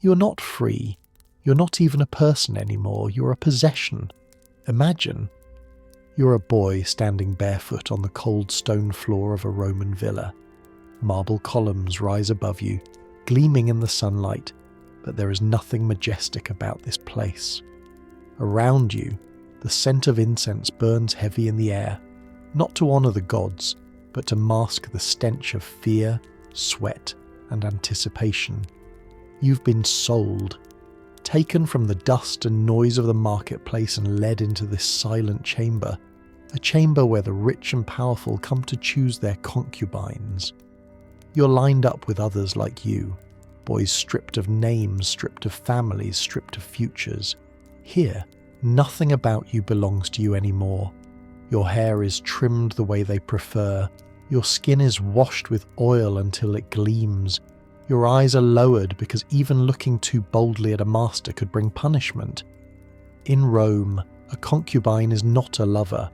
You're not free. You're not even a person anymore. You're a possession. Imagine. You're a boy standing barefoot on the cold stone floor of a Roman villa. Marble columns rise above you, gleaming in the sunlight, but there is nothing majestic about this place. Around you, the scent of incense burns heavy in the air, not to honour the gods, but to mask the stench of fear, sweat, and anticipation. You've been sold, taken from the dust and noise of the marketplace and led into this silent chamber, a chamber where the rich and powerful come to choose their concubines. You're lined up with others like you, boys stripped of names, stripped of families, stripped of futures. Here, nothing about you belongs to you anymore. Your hair is trimmed the way they prefer. Your skin is washed with oil until it gleams. Your eyes are lowered because even looking too boldly at a master could bring punishment. In Rome, a concubine is not a lover.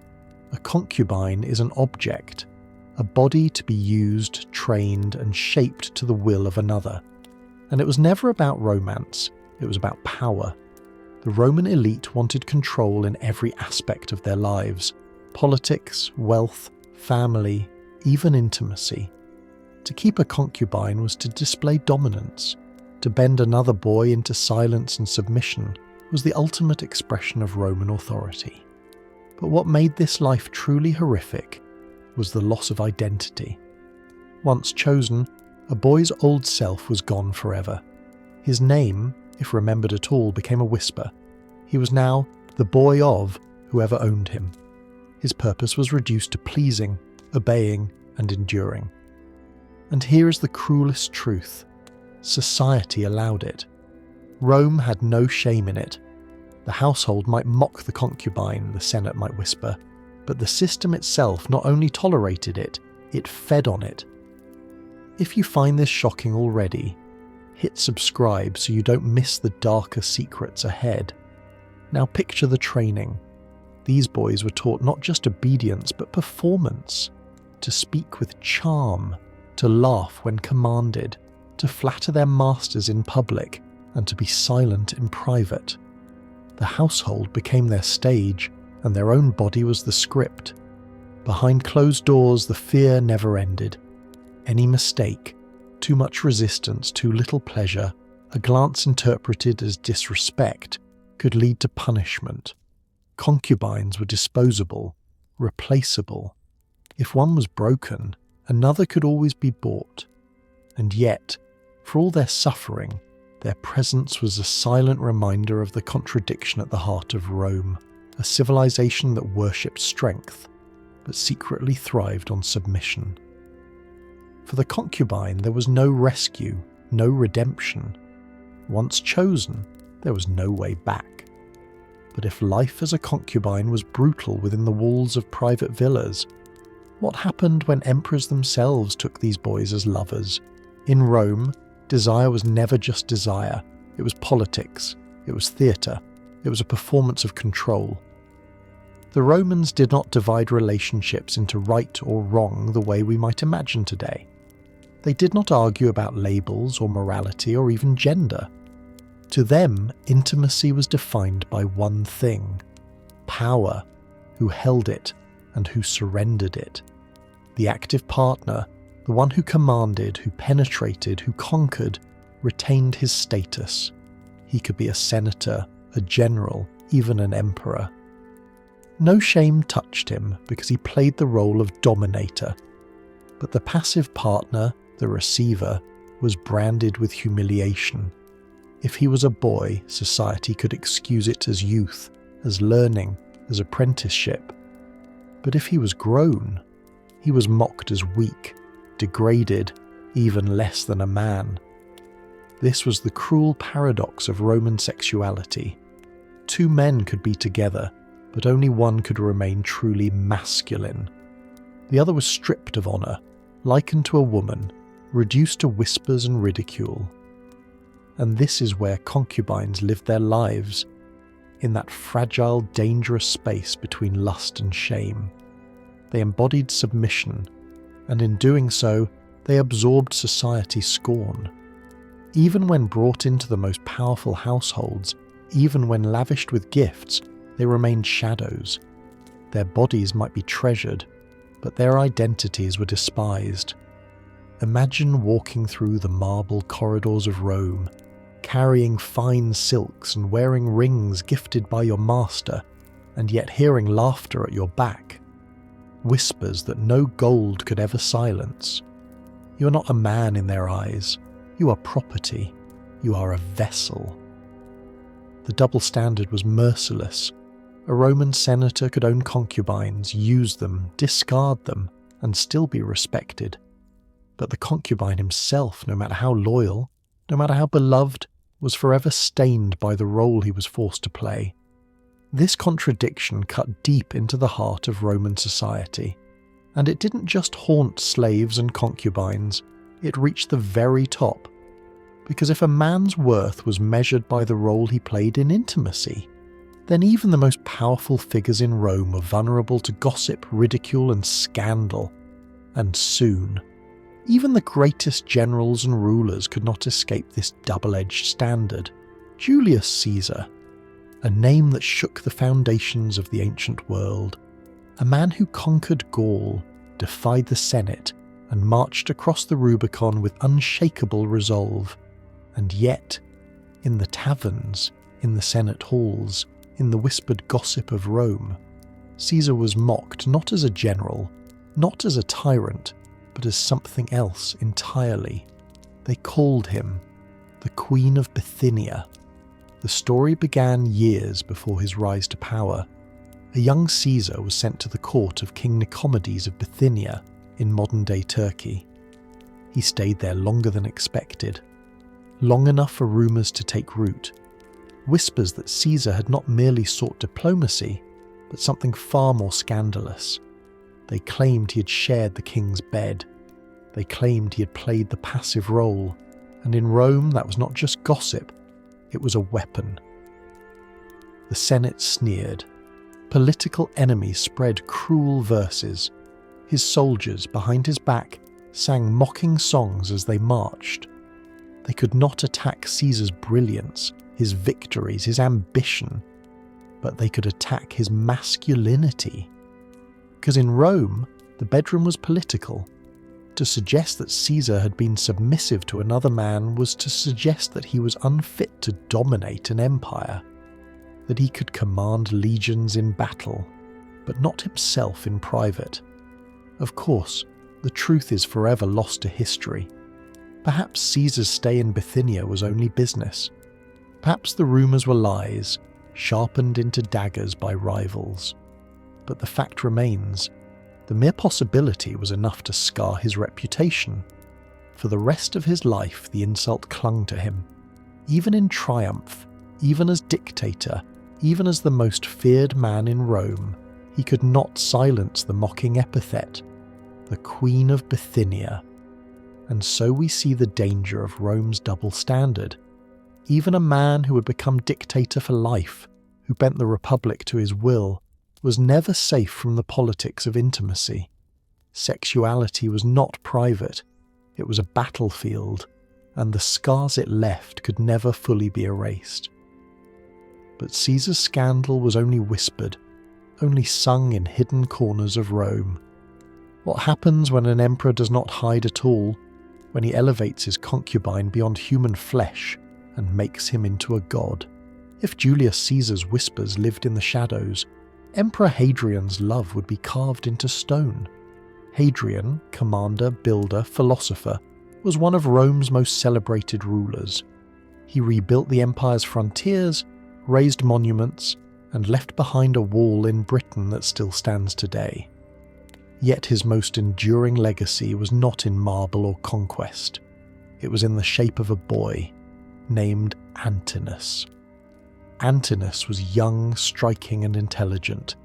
A concubine is an object, a body to be used, trained, and shaped to the will of another. And it was never about romance, it was about power. The Roman elite wanted control in every aspect of their lives: politics, wealth, family, even intimacy. To keep a concubine was to display dominance. To bend another boy into silence and submission was the ultimate expression of Roman authority. But what made this life truly horrific was the loss of identity. Once chosen, a boy's old self was gone forever. His name, if remembered at all, became a whisper. He was now the boy of whoever owned him. His purpose was reduced to pleasing, obeying, and enduring. And here is the cruelest truth. Society allowed it. Rome had no shame in it. The household might mock the concubine, the Senate might whisper, but the system itself not only tolerated it, it fed on it. If you find this shocking already, hit subscribe so you don't miss the darker secrets ahead. Now picture the training. These boys were taught not just obedience but performance, to speak with charm, to laugh when commanded, to flatter their masters in public, and to be silent in private. The household became their stage, and their own body was the script. Behind closed doors, the fear never ended. Any mistake, too much resistance, too little pleasure, a glance interpreted as disrespect, could lead to punishment. Concubines were disposable, replaceable. If one was broken, another could always be bought. And yet, for all their suffering, their presence was a silent reminder of the contradiction at the heart of Rome, a civilization that worshipped strength, but secretly thrived on submission. For the concubine, there was no rescue, no redemption. Once chosen, there was no way back. But if life as a concubine was brutal within the walls of private villas, what happened when emperors themselves took these boys as lovers? In Rome, desire was never just desire. It was politics. It was theatre. It was a performance of control. The Romans did not divide relationships into right or wrong the way we might imagine today. They did not argue about labels or morality or even gender. To them, intimacy was defined by one thing: power, who held it and who surrendered it. The active partner, the one who commanded, who penetrated, who conquered, retained his status. He could be a senator, a general, even an emperor. No shame touched him because he played the role of dominator. But the passive partner, the receiver, was branded with humiliation. If he was a boy, society could excuse it as youth, as learning, as apprenticeship. But if he was grown, he was mocked as weak, degraded, even less than a man. This was the cruel paradox of Roman sexuality. Two men could be together, but only one could remain truly masculine. The other was stripped of honour, likened to a woman, reduced to whispers and ridicule. And this is where concubines lived their lives, in that fragile, dangerous space between lust and shame. They embodied submission, and in doing so, they absorbed society's scorn. Even when brought into the most powerful households, even when lavished with gifts, they remained shadows. Their bodies might be treasured, but their identities were despised. Imagine walking through the marble corridors of Rome, carrying fine silks and wearing rings gifted by your master, and yet hearing laughter at your back. Whispers that no gold could ever silence. You are not a man in their eyes. You are property. You are a vessel. The double standard was merciless. A Roman senator could own concubines, use them, discard them, and still be respected. But the concubine himself, no matter how loyal, no matter how beloved, was forever stained by the role he was forced to play. This contradiction cut deep into the heart of Roman society, and it didn't just haunt slaves and concubines, it reached the very top. Because if a man's worth was measured by the role he played in intimacy, then even the most powerful figures in Rome were vulnerable to gossip, ridicule, and scandal. And soon, even the greatest generals and rulers could not escape this double-edged standard. Julius Caesar, a name that shook the foundations of the ancient world, a man who conquered Gaul, defied the Senate, and marched across the Rubicon with unshakable resolve. And yet, in the taverns, in the Senate halls, in the whispered gossip of Rome, Caesar was mocked not as a general, not as a tyrant, but as something else entirely. They called him the Queen of Bithynia. The story began years before his rise to power. A young Caesar was sent to the court of King Nicomedes of Bithynia in modern-day Turkey. He stayed there longer than expected, long enough for rumours to take root. Whispers that Caesar had not merely sought diplomacy, but something far more scandalous. They claimed he had shared the king's bed. They claimed he had played the passive role, and in Rome that was not just gossip, it was a weapon. The Senate sneered. Political enemies spread cruel verses. His soldiers, behind his back, sang mocking songs as they marched. They could not attack Caesar's brilliance, his victories, his ambition, but they could attack his masculinity. Because in Rome, the bedroom was political. To suggest that Caesar had been submissive to another man was to suggest that he was unfit to dominate an empire, that he could command legions in battle, but not himself in private. Of course, the truth is forever lost to history. Perhaps Caesar's stay in Bithynia was only business. Perhaps the rumours were lies, sharpened into daggers by rivals. But the fact remains, the mere possibility was enough to scar his reputation. For the rest of his life, the insult clung to him. Even in triumph, even as dictator, even as the most feared man in Rome, he could not silence the mocking epithet, the Queen of Bithynia. And so we see the danger of Rome's double standard. Even a man who would become dictator for life, who bent the Republic to his will, was never safe from the politics of intimacy. Sexuality was not private, it was a battlefield, and the scars it left could never fully be erased. But Caesar's scandal was only whispered, only sung in hidden corners of Rome. What happens when an emperor does not hide at all, when he elevates his concubine beyond human flesh and makes him into a god? If Julius Caesar's whispers lived in the shadows, Emperor Hadrian's love would be carved into stone. Hadrian, commander, builder, philosopher, was one of Rome's most celebrated rulers. He rebuilt the empire's frontiers, raised monuments, and left behind a wall in Britain that still stands today. Yet his most enduring legacy was not in marble or conquest. It was in the shape of a boy, named Antinous. Antinous was young, striking, and intelligent.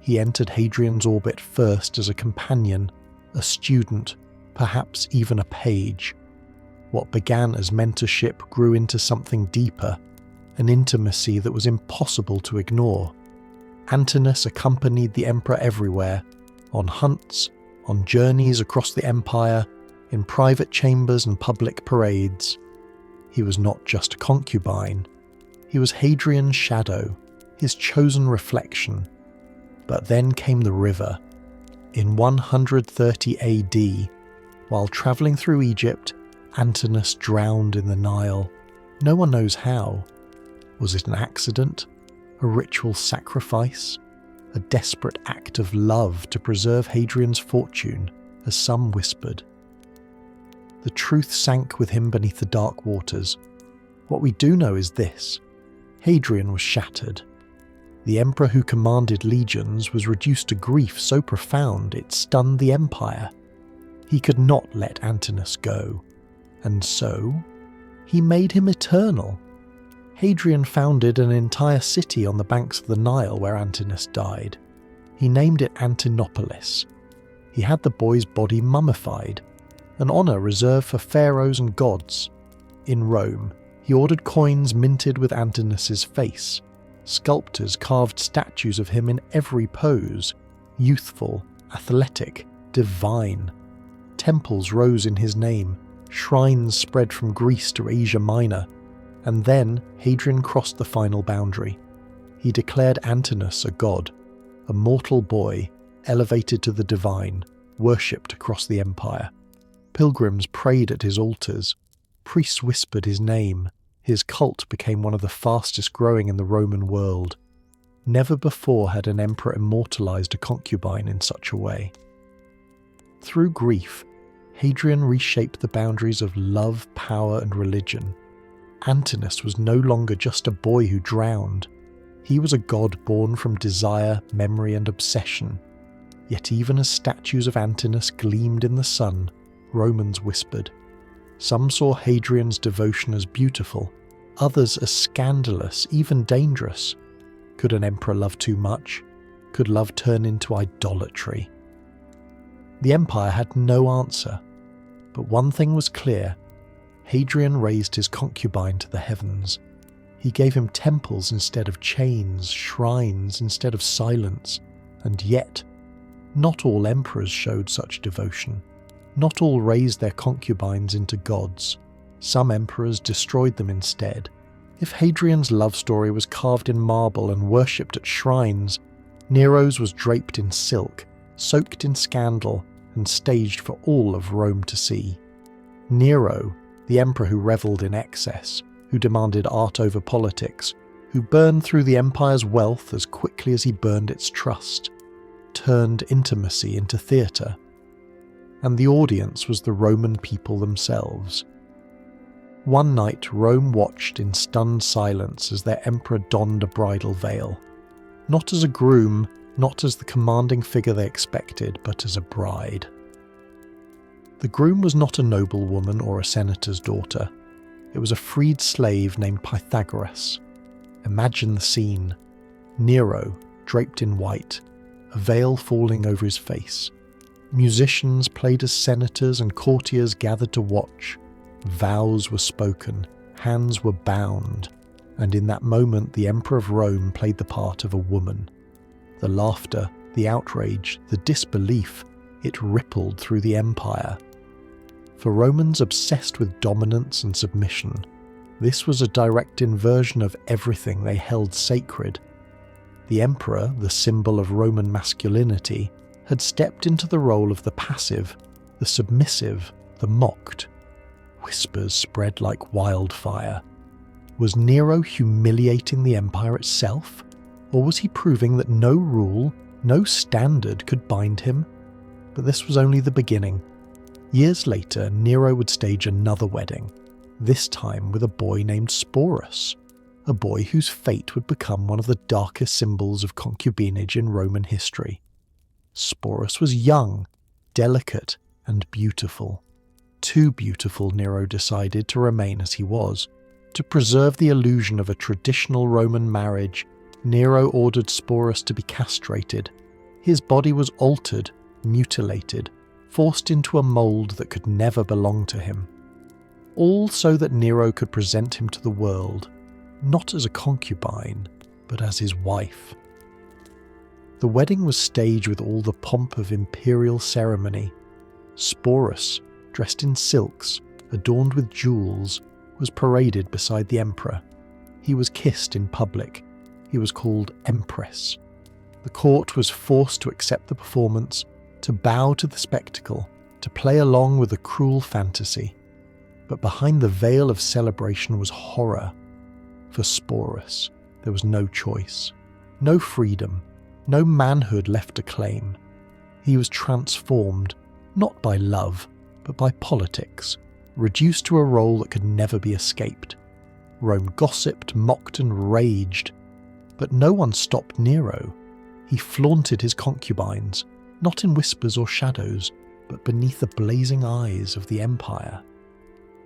He entered Hadrian's orbit first as a companion, a student, perhaps even a page. What began as mentorship grew into something deeper, an intimacy that was impossible to ignore. Antinous accompanied the emperor everywhere, on hunts, on journeys across the empire, in private chambers and public parades. He was not just a concubine. He was Hadrian's shadow, his chosen reflection. But then came the river. In 130 AD, while travelling through Egypt, Antinous drowned in the Nile. No one knows how. Was it an accident? A ritual sacrifice? A desperate act of love to preserve Hadrian's fortune, as some whispered? The truth sank with him beneath the dark waters. What we do know is this: Hadrian was shattered. The emperor who commanded legions was reduced to grief so profound it stunned the empire. He could not let Antinous go, and so he made him eternal. Hadrian founded an entire city on the banks of the Nile where Antinous died. He named it Antinopolis. He had the boy's body mummified, an honour reserved for pharaohs and gods. In Rome, he ordered coins minted with Antinous' face. Sculptors carved statues of him in every pose, youthful, athletic, divine. Temples rose in his name, shrines spread from Greece to Asia Minor, and then Hadrian crossed the final boundary. He declared Antinous a god, a mortal boy, elevated to the divine, worshipped across the empire. Pilgrims prayed at his altars. Priests whispered his name. His cult became one of the fastest growing in the Roman world. Never before had an emperor immortalized a concubine in such a way. Through grief, Hadrian reshaped the boundaries of love, power, and religion. Antinous was no longer just a boy who drowned. He was a god born from desire, memory, and obsession. Yet even as statues of Antinous gleamed in the sun, Romans whispered. Some saw Hadrian's devotion as beautiful, others as scandalous, even dangerous. Could an emperor love too much? Could love turn into idolatry? The empire had no answer, but one thing was clear. Hadrian raised his concubine to the heavens. He gave him temples instead of chains, shrines instead of silence, and yet, not all emperors showed such devotion. Not all raised their concubines into gods. Some emperors destroyed them instead. If Hadrian's love story was carved in marble and worshipped at shrines, Nero's was draped in silk, soaked in scandal, and staged for all of Rome to see. Nero, the emperor who revelled in excess, who demanded art over politics, who burned through the empire's wealth as quickly as he burned its trust, turned intimacy into theatre. And the audience was the Roman people themselves. One night Rome watched in stunned silence as their emperor donned a bridal veil. Not as a groom, not as the commanding figure they expected, but as a bride. The groom was not a noblewoman or a senator's daughter. It was a freed slave named Pythagoras. Imagine the scene. Nero, draped in white, a veil falling over his face. Musicians played as senators and courtiers gathered to watch. Vows were spoken, hands were bound, and in that moment the Emperor of Rome played the part of a woman. The laughter, the outrage, the disbelief, it rippled through the empire. For Romans obsessed with dominance and submission, this was a direct inversion of everything they held sacred. The emperor, the symbol of Roman masculinity, had stepped into the role of the passive, the submissive, the mocked. Whispers spread like wildfire. Was Nero humiliating the empire itself? Or was he proving that no rule, no standard could bind him? But this was only the beginning. Years later, Nero would stage another wedding, this time with a boy named Sporus, a boy whose fate would become one of the darkest symbols of concubinage in Roman history. Sporus was young, delicate, and beautiful. Too beautiful, Nero decided, to remain as he was. To preserve the illusion of a traditional Roman marriage, Nero ordered Sporus to be castrated. His body was altered, mutilated, forced into a mould that could never belong to him. All so that Nero could present him to the world, not as a concubine, but as his wife. The wedding was staged with all the pomp of imperial ceremony. Sporus, dressed in silks, adorned with jewels, was paraded beside the emperor. He was kissed in public. He was called Empress. The court was forced to accept the performance, to bow to the spectacle, to play along with the cruel fantasy. But behind the veil of celebration was horror. For Sporus, there was no choice, no freedom, no manhood left to claim. He was transformed, not by love, but by politics, reduced to a role that could never be escaped. Rome gossiped, mocked, and raged. But no one stopped Nero. He flaunted his concubines, not in whispers or shadows, but beneath the blazing eyes of the empire.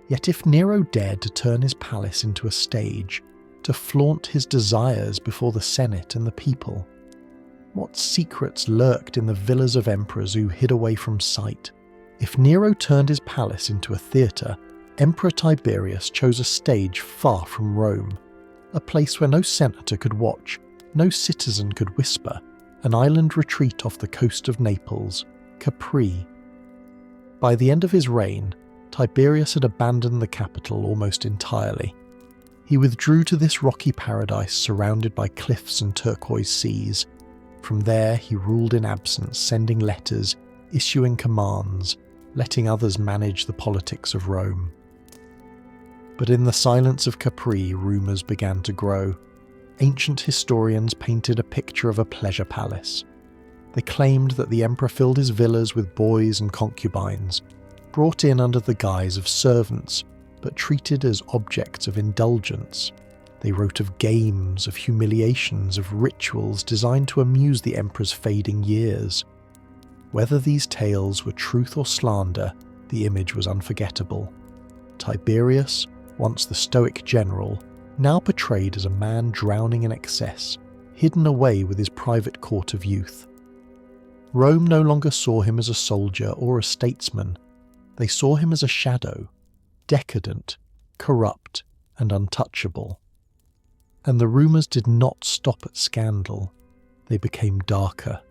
Yet if Nero dared to turn his palace into a stage, to flaunt his desires before the Senate and the people, what secrets lurked in the villas of emperors who hid away from sight? If Nero turned his palace into a theatre, Emperor Tiberius chose a stage far from Rome, a place where no senator could watch, no citizen could whisper, an island retreat off the coast of Naples, Capri. By the end of his reign, Tiberius had abandoned the capital almost entirely. He withdrew to this rocky paradise surrounded by cliffs and turquoise seas. From there he ruled in absence, sending letters, issuing commands, letting others manage the politics of Rome. But in the silence of Capri, rumours began to grow. Ancient historians painted a picture of a pleasure palace. They claimed that the emperor filled his villas with boys and concubines, brought in under the guise of servants, but treated as objects of indulgence. They wrote of games, of humiliations, of rituals designed to amuse the emperor's fading years. Whether these tales were truth or slander, the image was unforgettable. Tiberius, once the stoic general, now portrayed as a man drowning in excess, hidden away with his private court of youth. Rome no longer saw him as a soldier or a statesman. They saw him as a shadow, decadent, corrupt, and untouchable. And the rumours did not stop at scandal. They became darker.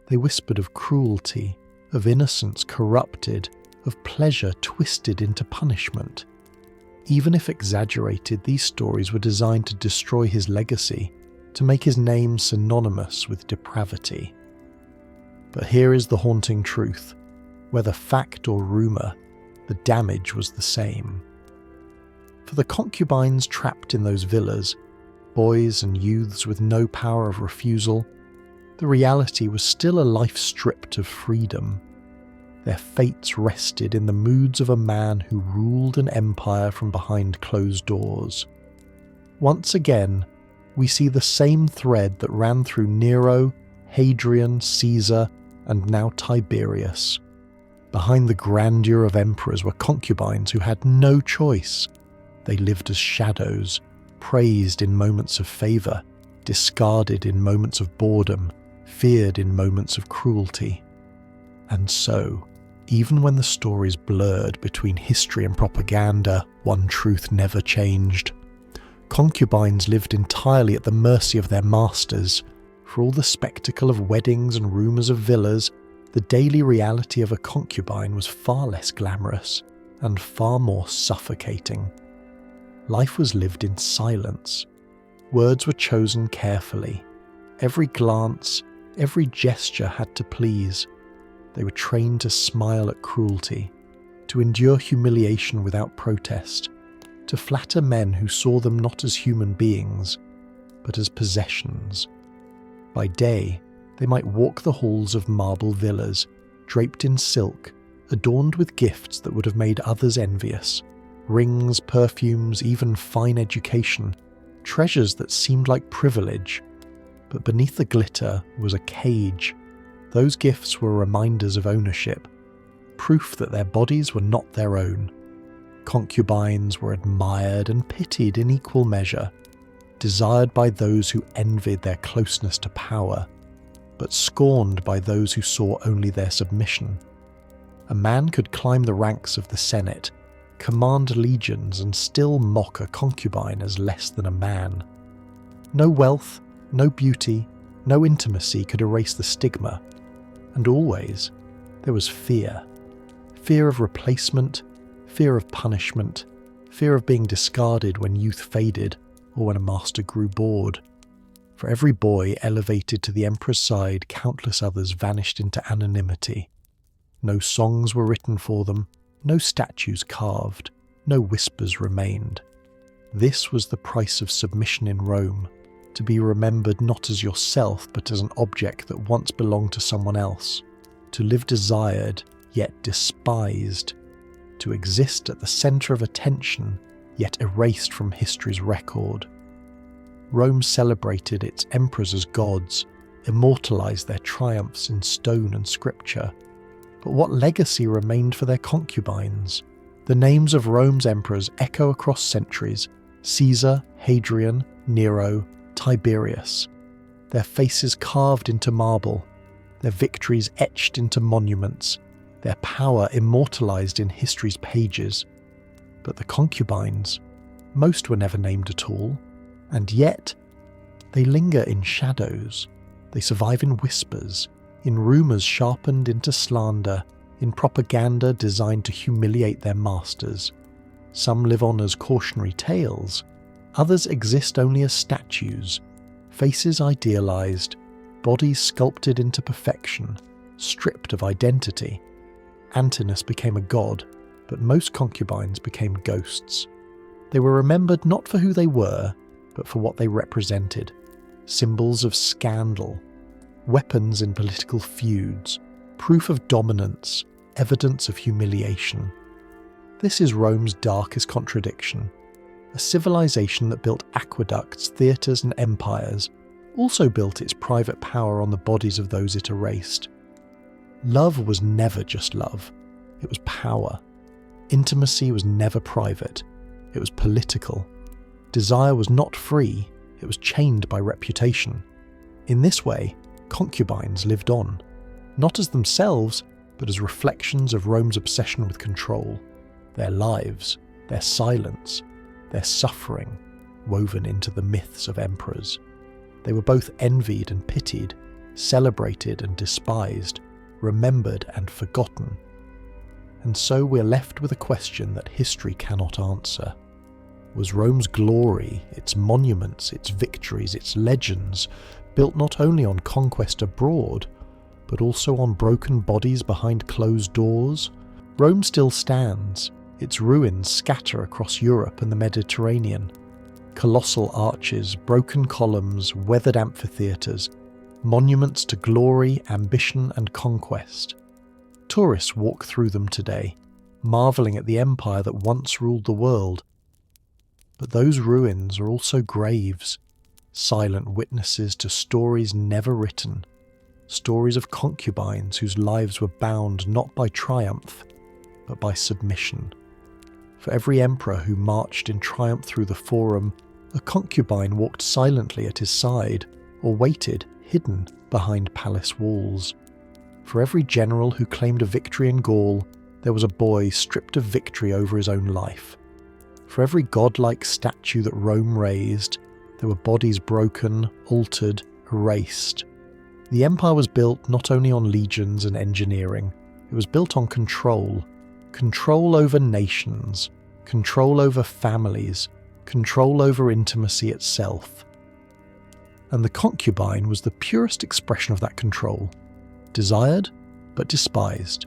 They whispered of cruelty, of innocence corrupted, of pleasure twisted into punishment. Even if exaggerated, these stories were designed to destroy his legacy, to make his name synonymous with depravity. But here is the haunting truth. Whether fact or rumour, the damage was the same. For the concubines trapped in those villas, boys and youths with no power of refusal, the reality was still a life stripped of freedom. Their fates rested in the moods of a man who ruled an empire from behind closed doors. Once again, we see the same thread that ran through Nero, Hadrian, Caesar, and now Tiberius. Behind the grandeur of emperors were concubines who had no choice. They lived as shadows, praised in moments of favour, discarded in moments of boredom, feared in moments of cruelty. And so, even when the stories blurred between history and propaganda, one truth never changed. Concubines lived entirely at the mercy of their masters. For all the spectacle of weddings and rumours of villas, the daily reality of a concubine was far less glamorous and far more suffocating. Life was lived in silence. Words were chosen carefully. Every glance, every gesture had to please. They were trained to smile at cruelty, to endure humiliation without protest, to flatter men who saw them not as human beings, but as possessions. By day, they might walk the halls of marble villas, draped in silk, adorned with gifts that would have made others envious, rings, perfumes, even fine education, treasures that seemed like privilege. But beneath the glitter was a cage. Those gifts were reminders of ownership, proof that their bodies were not their own. Concubines were admired and pitied in equal measure, desired by those who envied their closeness to power, but scorned by those who saw only their submission. A man could climb the ranks of the Senate, command legions, and still mock a concubine as less than a man. No wealth, no beauty, no intimacy could erase the stigma, and always there was fear. Fear of replacement, fear of punishment, fear of being discarded when youth faded or when a master grew bored. For every boy elevated to the emperor's side, countless others vanished into anonymity. No songs were written for them, no statues carved, no whispers remained. This was the price of submission in Rome, to be remembered not as yourself but as an object that once belonged to someone else, to live desired yet despised, to exist at the centre of attention yet erased from history's record. Rome celebrated its emperors as gods, immortalised their triumphs in stone and scripture. But what legacy remained for their concubines? The names of Rome's emperors echo across centuries: Caesar, Hadrian, Nero, Tiberius. Their faces carved into marble, their victories etched into monuments, their power immortalised in history's pages. But the concubines, most were never named at all. And yet, they linger in shadows, they survive in whispers, in rumours sharpened into slander, in propaganda designed to humiliate their masters. Some live on as cautionary tales, others exist only as statues, faces idealised, bodies sculpted into perfection, stripped of identity. Antinous became a god, but most concubines became ghosts. They were remembered not for who they were, but for what they represented: symbols of scandal, weapons in political feuds, proof of dominance, evidence of humiliation. This is Rome's darkest contradiction. A civilization that built aqueducts, theatres and empires also built its private power on the bodies of those it erased. Love was never just love, it was power. Intimacy was never private, it was political. Desire was not free, it was chained by reputation. In this way, concubines lived on, not as themselves, but as reflections of Rome's obsession with control, their lives, their silence, their suffering, woven into the myths of emperors. They were both envied and pitied, celebrated and despised, remembered and forgotten. And so we're left with a question that history cannot answer. Was Rome's glory, its monuments, its victories, its legends, built not only on conquest abroad, but also on broken bodies behind closed doors? Rome still stands. Its ruins scatter across Europe and the Mediterranean. Colossal arches, broken columns, weathered amphitheatres, monuments to glory, ambition and conquest. Tourists walk through them today, marvelling at the empire that once ruled the world. But those ruins are also graves, silent witnesses to stories never written, stories of concubines whose lives were bound not by triumph, but by submission. For every emperor who marched in triumph through the Forum, a concubine walked silently at his side, or waited, hidden, behind palace walls. For every general who claimed a victory in Gaul, there was a boy stripped of victory over his own life. For every godlike statue that Rome raised, there were bodies broken, altered, erased. The empire was built not only on legions and engineering, it was built on control. Control over nations, control over families, control over intimacy itself. And the concubine was the purest expression of that control. Desired, but despised.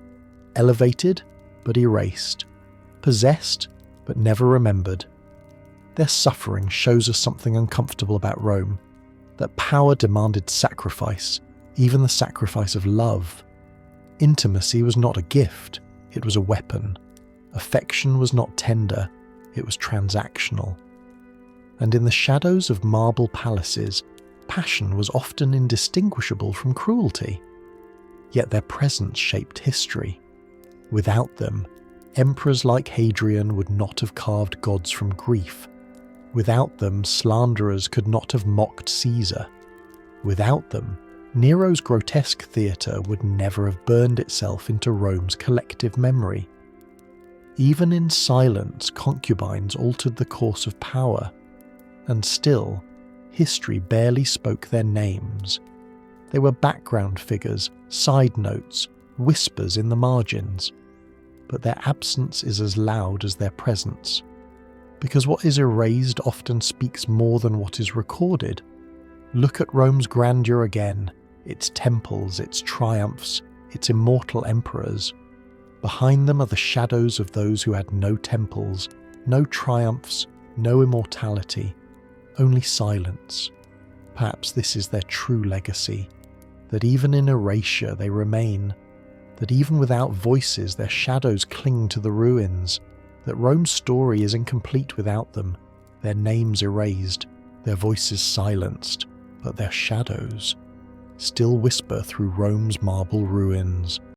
Elevated, but erased. Possessed, but never remembered. Their suffering shows us something uncomfortable about Rome, that power demanded sacrifice, even the sacrifice of love. Intimacy was not a gift, it was a weapon. Affection was not tender, it was transactional. And in the shadows of marble palaces, passion was often indistinguishable from cruelty. Yet their presence shaped history. Without them, emperors like Hadrian would not have carved gods from grief. Without them, slanderers could not have mocked Caesar. Without them, Nero's grotesque theatre would never have burned itself into Rome's collective memory. Even in silence, concubines altered the course of power, and still, history barely spoke their names. They were background figures, side notes, whispers in the margins, but their absence is as loud as their presence. because what is erased often speaks more than what is recorded. Look at Rome's grandeur again, its temples, its triumphs, its immortal emperors. Behind them are the shadows of those who had no temples, no triumphs, no immortality, only silence. Perhaps this is their true legacy, that even in erasure they remain, that even without voices their shadows cling to the ruins, that Rome's story is incomplete without them, their names erased, their voices silenced, but their shadows still whisper through Rome's marble ruins.